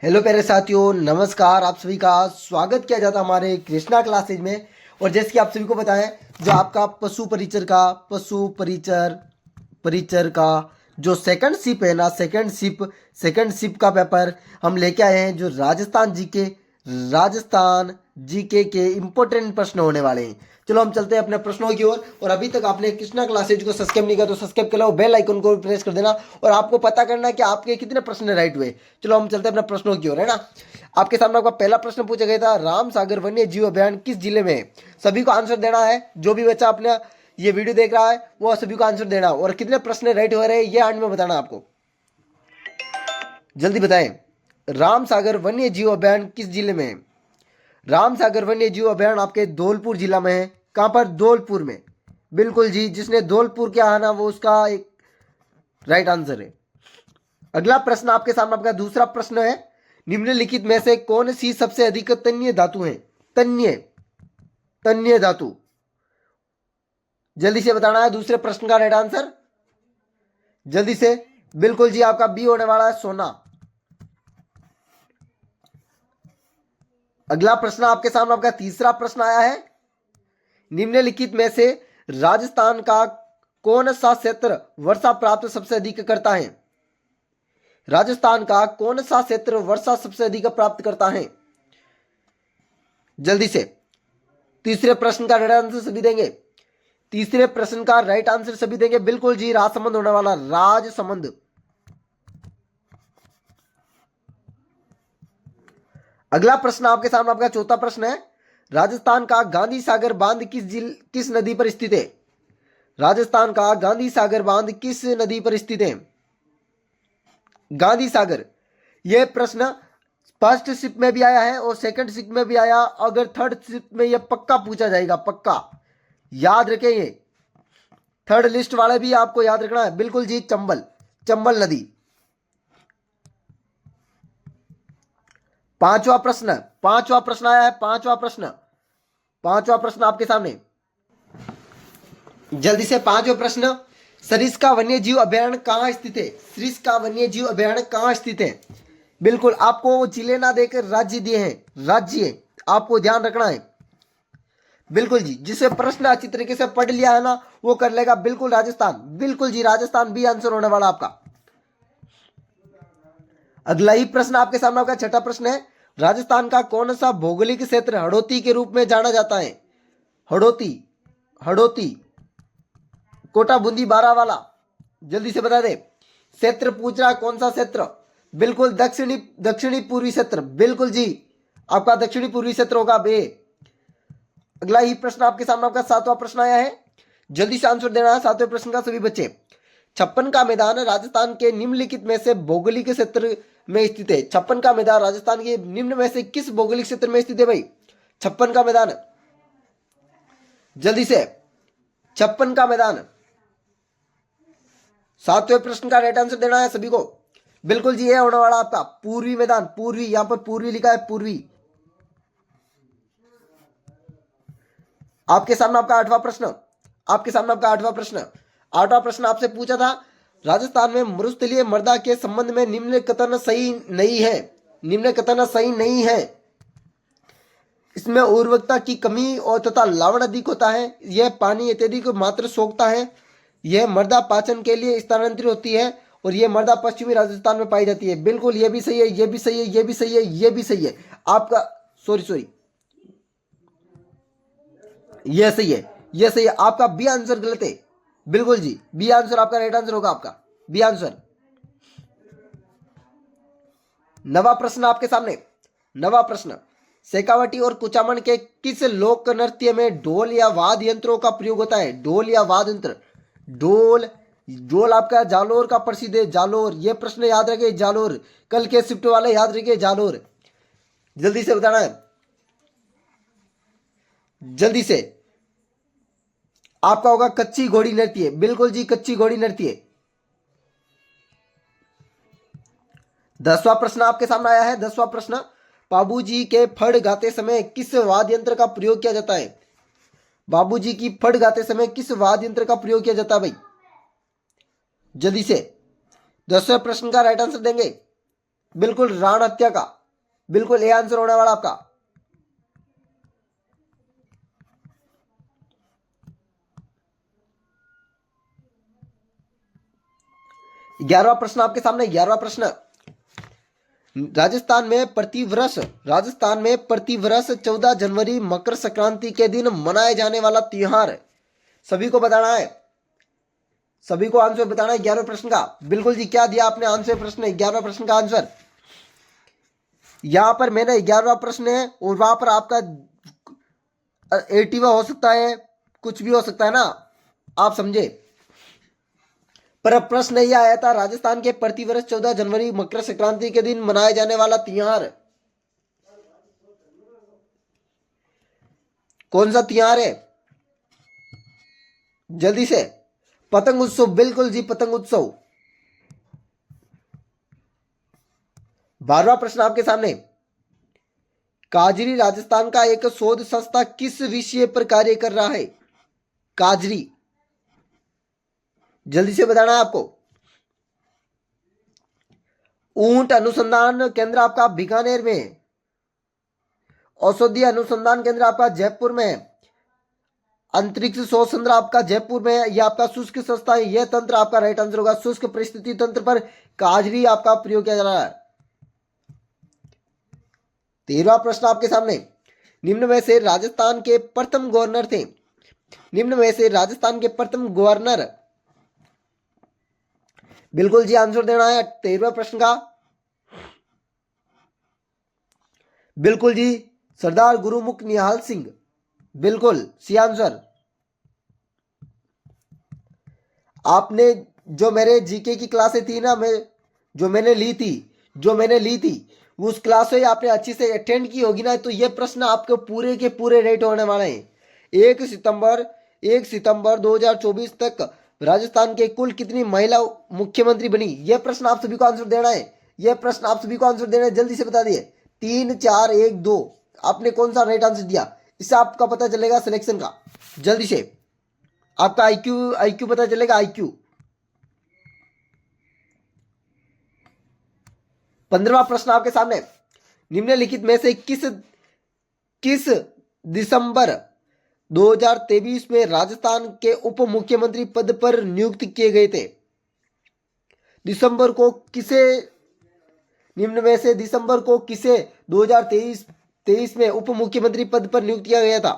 Hello प्यारे साथियों, नमस्कार। आप सभी का स्वागत किया जाता है हमारे कृष्णा क्लासेज में। और जैसे कि आप सभी को पता है, जो आपका पशु परिचर का जो सेकंड शिप है ना, सेकंड शिप का पेपर हम लेके आए हैं। जो राजस्थान जीके के इम्पोर्टेंट प्रश्न होने वाले हैं। चलो हम चलते हैं अपने प्रश्नों की ओर। और अभी तक आपने कृष्णा क्लासेज को सब्सक्राइब नहीं किया तो सब्सक्राइब कर लो, बेल आइकन को प्रेस कर देना। और आपको पता करना है कि आपके कितने प्रश्न राइट हुए। चलो हम चलते हैं अपने प्रश्नों की ओर, है ना। आपके सामने आपका पहला प्रश्न पूछा गया था, राम सागर वन्य जीव अभयारण्य किस जिले में है। सभी को आंसर देना है। जो भी बच्चा अपना ये वीडियो देख रहा है वो सभी को आंसर देना, और कितने प्रश्न राइट हो रहे हैं ये एंड में बताना आपको। जल्दी बताएं, राम सागर वन्य जीव अभयारण्य किस जिले में है। राम सागर वन्य जीव अभयारण्य आपके धौलपुर जिला में है। कहां पर? धौलपुर में। बिल्कुल जी, जिसने धौलपुर किया है ना वो उसका एक राइट आंसर है। अगला प्रश्न आपके सामने आपका दूसरा प्रश्न है, निम्नलिखित में से कौन सी सबसे अधिक तन्य धातु है। तन्य तन्य धातु, जल्दी से बताना है दूसरे प्रश्न का राइट आंसर, जल्दी से। बिल्कुल जी, आपका बी होने वाला है, सोना। अगला प्रश्न आपके सामने आपका तीसरा प्रश्न आया है, निम्नलिखित में से राजस्थान का कौन सा क्षेत्र वर्षा प्राप्त सबसे अधिक करता है। राजस्थान का कौन सा क्षेत्र वर्षा सबसे अधिक प्राप्त करता है। जल्दी से। तीसरे प्रश्न का राइट आंसर सभी देंगे। तीसरे प्रश्न का राइट आंसर सभी देंगे। बिल्कुल जी, राजसमंद होने वाला, राजसमंद। अगला प्रश्न आपके सामने आपका चौथा प्रश्न है, राजस्थान का गांधी सागर बांध किस नदी पर स्थित है। राजस्थान का गांधी सागर बांध किस नदी पर स्थित है। गांधी सागर, यह प्रश्न फर्स्ट शिप में भी आया है और सेकंड शिप में भी आया। अगर थर्ड शिप में यह पक्का पूछा जाएगा, पक्का याद रखें। ये थर्ड लिस्ट वाले भी आपको याद रखना है। बिल्कुल जी, चंबल नदी। पांचवा प्रश्न आया है। पांचवा प्रश्न आपके सामने, जल्दी से। पांचवा प्रश्न, सरिस्का वन्य जीव अभयारण्य कहां स्थित है। सरिस्का वन्य जीव अभयारण्य कहां स्थित है। बिल्कुल, आपको वो जिले ना देकर राज्य दिए हैं, राज्य आपको ध्यान रखना है। बिल्कुल जी, जिसे प्रश्न अच्छी तरीके से पढ़ लिया है ना वो कर लेगा। बिल्कुल राजस्थान, बिल्कुल जी, राजस्थान भी आंसर होने वाला आपका। अगला ही प्रश्न आपके सामने आपका छठा प्रश्न है, राजस्थान का कौन सा भौगोलिक क्षेत्र हड़ौती के रूप में जाना जाता है। हड़ौती कोटा बूंदी बारावाला, जल्दी से बता दे। क्षेत्र पूछ रहा, कौन सा क्षेत्र। बिल्कुल दक्षिणी पूर्वी क्षेत्र। बिल्कुल जी, आपका दक्षिणी पूर्वी क्षेत्र होगा बे। अगला ही प्रश्न आपके सामने आपका सातवां प्रश्न आया है, जल्दी से आंसर देना है सातवें प्रश्न का सभी बच्चे। छप्पन का मैदान राजस्थान के निम्नलिखित में से भौगोलिक क्षेत्र में स्थित है। छप्पन का मैदान राजस्थान के निम्न में से किस भौगोलिक क्षेत्र में स्थित है भाई। छप्पन का मैदान, जल्दी से। छप्पन का मैदान, सातवें प्रश्न का राइट आंसर देना है सभी को। बिल्कुल जी, ये होने वाला आपका पूर्वी मैदान। पूर्वी, यहां पर पूर्वी लिखा है, पूर्वी। आपके सामने आपका आठवां प्रश्न, आठवां प्रश्न आपसे पूछा था, राजस्थान में मरुस्थलीय मृदा के संबंध में निम्न कथन सही नहीं है। इसमें उर्वरकता की कमी और तथा लवण अधिक होता है। यह पानी इत्यादि को मात्र सोखता है। यह मृदा पाचन के लिए स्थानांतरित होती है और यह मृदा पश्चिमी राजस्थान में पाई जाती है। बिल्कुल, यह भी सही है, यह भी सही है, यह भी सही है, यह भी सही है आपका। सॉरी, यह सही है आपका। बी आंसर गलत है। बिल्कुल जी, बी आंसर आपका राइट आंसर होगा आपका, बी आंसर। नवा प्रश्न आपके सामने, शेखावटी और कुचामन के किस लोक नृत्य में ढोल या वाद्य यंत्रों का प्रयोग होता है। ढोल या वाद्य यंत्र, ढोल आपका जालोर का प्रसिद्ध है, जालोर। यह प्रश्न याद रखे, जालोर। कल के शिफ्ट वाले याद रखिए, जालोर। जल्दी से बताना है, जल्दी से। आपका होगा कच्ची घोड़ी नृत्य। बिल्कुल जी, कच्ची घोड़ी नृत्य। 10वां प्रश्न आपके सामने आया है। 10वां प्रश्न, बाबूजी के फड़ गाते समय किस वाद्य यंत्र का प्रयोग किया जाता है। बाबूजी की फड़ गाते समय किस वाद्य यंत्र का प्रयोग किया जाता है भाई। जल्दी से 10वें प्रश्न का राइट आंसर देंगे। बिल्कुल राण हत्या का, बिल्कुल ए आंसर होने वाला आपका। 11वां प्रश्न आपके सामने। 11वां प्रश्न, राजस्थान में प्रतिवर्ष 14 जनवरी मकर संक्रांति के दिन मनाए जाने वाला त्योहार, सभी को बताना है, सभी को आंसर बताना है 11वें प्रश्न का। बिल्कुल जी, क्या दिया आपने आंसर प्रश्न, 11वें प्रश्न का आंसर। यहां पर मैंने 11वां प्रश्न है और वहां पर आपका 80वां हो सकता है, कुछ भी हो सकता है ना, आप समझे। पर अब प्रश्न यह आया था, राजस्थान के प्रतिवर्ष 14 जनवरी मकर संक्रांति के दिन मनाए जाने वाला त्योहार कौन सा त्योहार है? जल्दी से। पतंग उत्सव, बिल्कुल जी, पतंग उत्सव। 12वां प्रश्न आपके सामने, काजरी राजस्थान का एक शोध संस्था किस विषय पर कार्य कर रहा है? काजरी, जल्दी से बताना है आपको। ऊंट अनुसंधान केंद्र आपका बीकानेर में है, औषधि अनुसंधान केंद्र आपका जयपुर में है, अंतरिक्ष शोध केंद्र आपका जयपुर में है, यह आपका शुष्क संस्था है, यह तंत्र आपका राइट आंसर होगा। शुष्क परिस्थिति तंत्र पर काजरी आपका प्रयोग किया जा रहा है। 13वां प्रश्न आपके सामने, निम्न में से राजस्थान के प्रथम गवर्नर थे, निम्न में से राजस्थान के प्रथम गवर्नर, बिल्कुल जी आंसर देना है 13वें प्रश्न का। बिल्कुल जी, सरदार गुरुमुख निहाल सिंह, बिल्कुल सी आंसर। आपने जो मेरे जीके की क्लासें थी ना, जो मैंने ली थी उस क्लास से आपने अच्छी से अटेंड की होगी ना, तो ये प्रश्न आपके पूरे के पूरे रेट होने वाले हैं। 1 सितंबर 2024 तक राजस्थान के कुल कितनी महिला मुख्यमंत्री बनी, यह प्रश्न आप सभी को आंसर देना है, यह प्रश्न आप सभी को आंसर देना है, जल्दी से बता दिए। 3 4 1 2, आपने कौन सा राइट आंसर दिया, इससे आपका पता चलेगा सिलेक्शन का। जल्दी से आपका आईक्यू पता चलेगा, आईक्यू। 15वां प्रश्न आपके सामने, निम्नलिखित में से किस दिसंबर 2023 में राजस्थान के उप मुख्यमंत्री पद पर नियुक्त किए गए थे? दिसंबर को किसे, निम्न में से दिसंबर को किसे 2023 में उप मुख्यमंत्री पद पर नियुक्त किया गया था?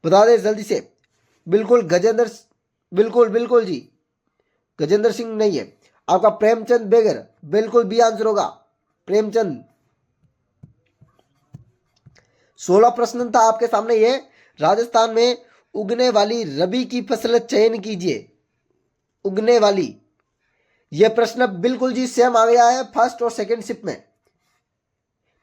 बता दे जल्दी से। बिल्कुल गजेंद्र, बिल्कुल जी, गजेंद्र सिंह नहीं है आपका, प्रेमचंद बेगर, बिल्कुल बी आंसर होगा, प्रेमचंद। 16 प्रश्न था आपके सामने, ये राजस्थान में उगने वाली रबी की फसल चयन कीजिए, उगने वाली, यह प्रश्न बिल्कुल जी सेम आ गया है फर्स्ट और सेकंड शिप में।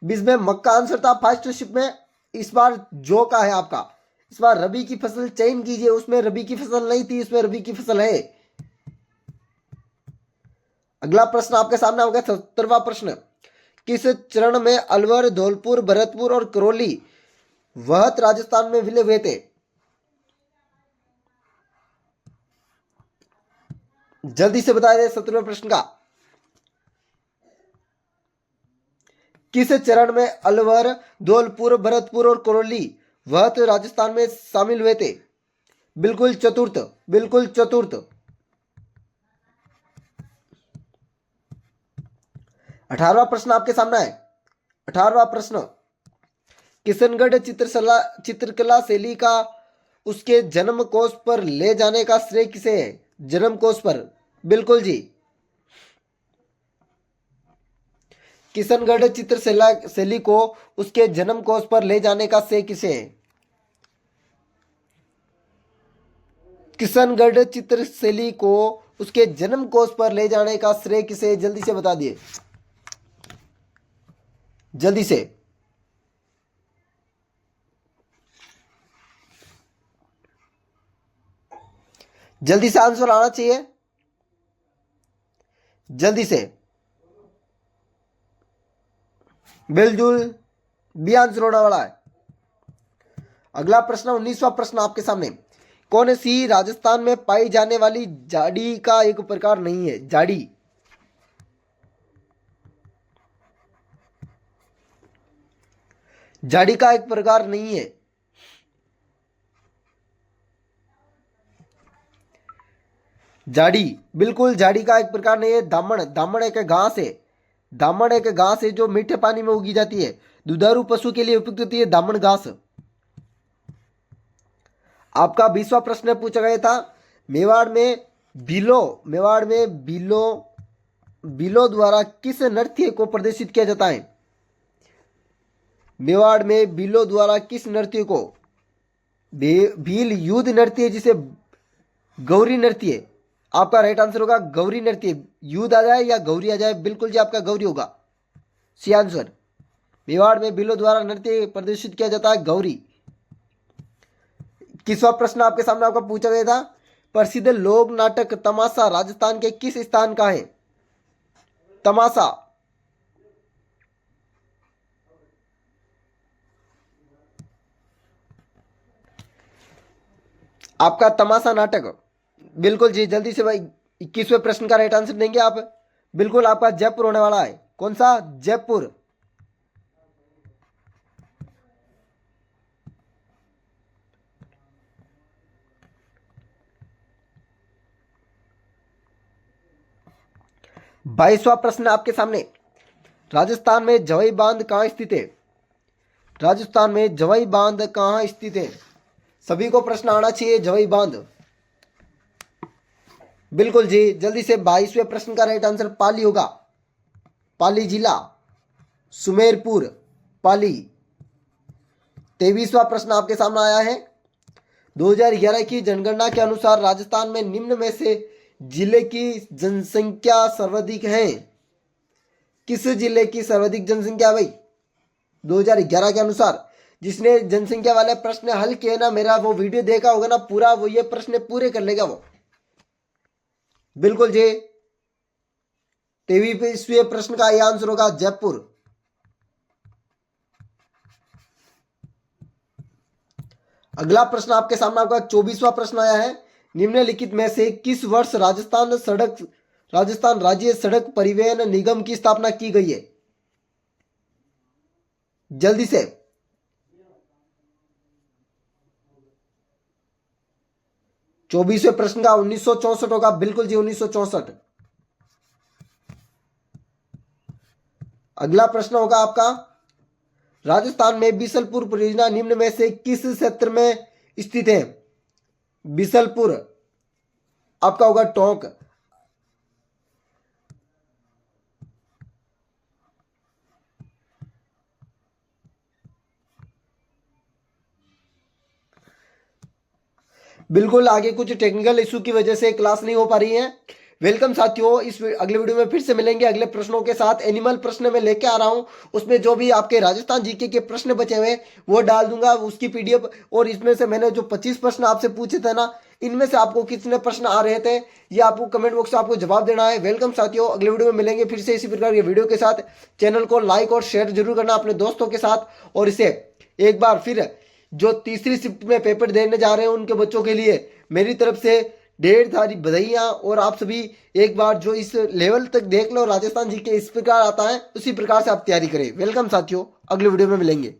इसमें मक्का आंसर था फर्स्ट शिप में, इस बार जो का है आपका, इस बार रबी की फसल चयन कीजिए, उसमें रबी की फसल नहीं थी, इसमें रबी की फसल है। अगला प्रश्न आपके सामने होगा 70वां प्रश्न, किस चरण में अलवर, धौलपुर, भरतपुर और करौली वहत राजस्थान में विलय हुए थे? जल्दी से बता दे 70वें प्रश्न का। किस चरण में अलवर, धौलपुर, भरतपुर और करौली वहत राजस्थान में शामिल हुए थे? बिल्कुल चतुर्थ, बिल्कुल चतुर्थ। 18वां प्रश्न आपके सामने है। 18वां प्रश्न, किशनगढ़ चित्रकला शैली का उसके जन्म कोष पर ले जाने का श्रेय किसे है? जन्म कोष पर, बिल्कुल जी, किशनगढ़ चित्रकला शैली को उसके जन्म कोष पर ले जाने का श्रेय किसे है? किशनगढ़ चित्र शैली को उसके जन्म कोष पर ले जाने का श्रेय किसे? जल्दी से बता दिए, जल्दी से। जल्दी से आंसर आना चाहिए, जल्दी से। बिल्कुल बी आंसर होने वाला है। अगला प्रश्न 19वां प्रश्न आपके सामने, कौन सी राजस्थान में पाई जाने वाली झाड़ी का एक प्रकार नहीं है? झाड़ी, झाड़ी का एक प्रकार नहीं है। झाड़ी, बिल्कुल झाड़ी का एक प्रकार नहीं है। दामन, दामन एक घास है। दामन एक घास है जो मीठे पानी में उगी जाती है। दुधारू पशु के लिए उपयुक्त होती है दामन घास। आपका 20वां प्रश्न पूछा गया था, मेवाड़ में बिलो द्वारा किस नृत्य को प्रदर्शित किया जाता है? मेवाड़ में बिलो द्वारा किस नृत्य को? भील युद्ध नृत्य जिसे गौरी नृत्य। आपका राइट आंसर होगा गौरी नृत्य। युद्ध आ जाए या गौरी आ जाए, बिल्कुल जी आपका गौरी होगा सी आंसर। मेवाड़ में बिलो द्वारा नृत्य प्रदर्शित किया जाता है गौरी। 21वां प्रश्न आपके सामने आपका पूछा गया था, प्रसिद्ध लोक नाटक तमाशा राजस्थान के किस स्थान का है? तमाशा, आपका तमाशा नाटक, बिल्कुल जी जल्दी से भाई 21वें प्रश्न का राइट आंसर देंगे आप। बिल्कुल आपका जयपुर होने वाला है। कौन सा? जयपुर। बाईसवां प्रश्न आपके सामने, राजस्थान में जवई बांध कहाँ स्थित है? राजस्थान में जवई बांध कहाँ स्थित है? सभी को प्रश्न आना चाहिए जवई बांध। बिल्कुल जी जल्दी से 22वें प्रश्न का राइट आंसर पाली होगा। पाली जिला, सुमेरपुर, पाली। 23वां प्रश्न आपके सामने आया है, 2011 की जनगणना के अनुसार राजस्थान में निम्न में से जिले की जनसंख्या सर्वाधिक है? किस जिले की सर्वाधिक जनसंख्या भाई 2011 के अनुसार? जिसने जनसंख्या वाले प्रश्न हल किए ना, मेरा वो वीडियो देखा होगा ना पूरा, वो ये प्रश्न पूरे कर लेगा वो। बिल्कुल जी 23वें प्रश्न का यह आंसर होगा जयपुर। अगला प्रश्न आपके सामने आपका 24वां प्रश्न आया है, निम्नलिखित में से किस वर्ष राजस्थान राज्य सड़क परिवहन निगम की स्थापना की गई है? जल्दी से। 24वें प्रश्न का 1964 होगा। बिल्कुल जी 1964। अगला प्रश्न होगा आपका, राजस्थान में बीसलपुर परियोजना निम्न में से किस क्षेत्र में स्थित है? बीसलपुर आपका होगा टोंक। बिल्कुल आगे कुछ टेक्निकल इशू की वजह से क्लास नहीं हो पा रही है। वेलकम साथियों, इस अगले वीडियो में फिर से मिलेंगे अगले प्रश्नों के साथ। एनिमल प्रश्न में लेके आ रहा हूं, उसमें जो भी आपके राजस्थान जीके के प्रश्न बचे हुए वो डाल दूंगा उसकी पीडीएफ। और इसमें से मैंने जो 25 प्रश्न आपसे पूछे थे ना, इनमें से आपको कितने प्रश्न आ रहे थे ये आपको कमेंट बॉक्स में आपको जवाब देना है। वेलकम साथियों, अगले वीडियो में मिलेंगे फिर से इसी प्रकार के वीडियो के साथ। चैनल को लाइक और शेयर जरूर करना अपने दोस्तों के साथ। और इसे एक बार फिर जो तीसरी शिफ्ट में पेपर देने जा रहे हैं उनके बच्चों के लिए मेरी तरफ से ढेर सारी बधाइयां। और आप सभी एक बार जो इस लेवल तक देख लो राजस्थान जी के इस प्रकार आता है उसी प्रकार से आप तैयारी करें। वेलकम साथियों, अगले वीडियो में मिलेंगे।